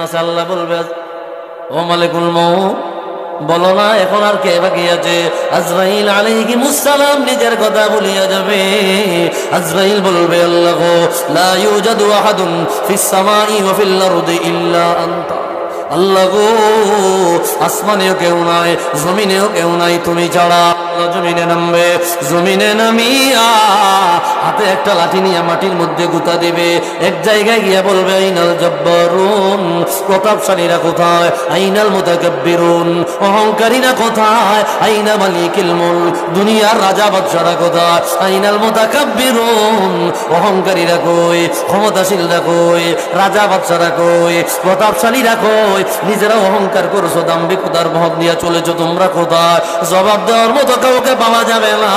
আছে। আল্লাহ বলবে, ও মালিকুল মউত, বলো না এখন আর কে বাকি আছে? আজরাইল আলাইহিস সালাম নিজের কথা বলিয়া যাবে। আজরাইল বলবে, আল্লাহ গো, লা ইউজাদু আহাদুন ফিস সামাই ওয়া ফিল আরদি ইল্লা আনতা। আল্লাহ গো, আসমানেও কেউ নাই, জমিনেও কেউ নাই, তুমি ছাড়া। জমিনে নামবে, জমিনে নামিয়া হাতে একটা লাঠি নিয়ে মাটির মধ্যে গুতা দিবে। এক জায়গায় গিয়া বলবে, আইনাল জব্বারুন, প্রতাপশালীরা কোথায়? আইনাল মুতাকাব্বিরুন, অহংকারীরা কোথায়? আইনা মালিকুল মুলক, দুনিয়ার রাজা বাদশারা কোথায়? আইনাল মুতাকাব্বিরুন, অহংকারীরা কই? ক্ষমতাশীলরা কই? রাজা বাদশারা কই? প্রতাপশালীরা কই? নিজেরা অহংকার করছো, দাম্ভিকতার মহৎ নিয়ে চলেছো, তোমরা কোথায়? জবাব দেওয়ার মতো কাউকে পাওয়া যাবে না।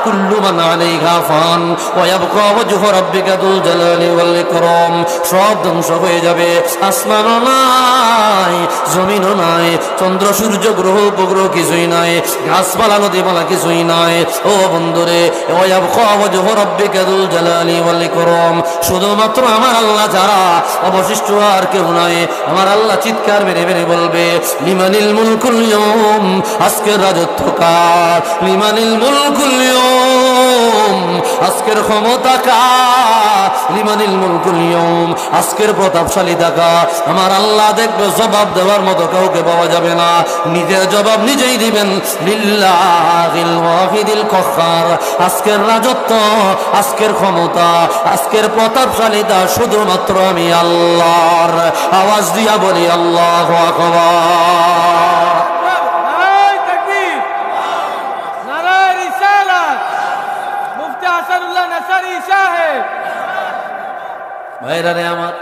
কুল্লু মান আলাইহা ফান ওয়া ইয়াবকা ওয়াজহু রাব্বিকা যুল জালালি ওয়াল ইকরাম। সব ধ্বংস হয়ে যাবে, আসমানও নাই, জমিনও নাই, চন্দ্র সূর্য গ্রহ উপগ্রহ কিছুই নাই, গাছপালা নদীপালা কিছুই নাই। ও বন্ধুরে, ওয়া ইয়াবকা ওয়াজহু রাব্বিকা যুল জালালি ওয়াল ইকরাম, শুধুমাত্র আমার আল্লাহ ছাড়া অবশিষ্ট আর কেউ নাই। আমার আল্লাহ চিৎকার মেরে মেরে বলবে, লিমানিল মুলকুল ইয়াউম, আজকের রাজত্ব কার? লিমানিল মুলকুল ইয়াউম, আজকের ক্ষমতা কার? লিমানিল মুলকুল ইয়াউম, আজকের প্রতাপশালী কার? আমার আল্লাহ দেখবে জবাব দেওয়ার মতো কাউকে পাওয়া যাবে না, নিজের জবাব নিজেই দিবেন। লিল্লাহিল ওয়াহিদিল কাহ্হার, আজকের রাজত্ব, আজকের ক্ষমতা, আজকের প্রতাপশালীতা শুধুমাত্র আমি আল্লাহর। আওয়াজ দিয়া বলি, আল্লাহু আকবার। ভাইরা রে আমার,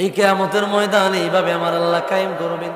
এই কিয়ামতের ময়দানে এইভাবে আমার আল্লাহ কায়েম করবেন।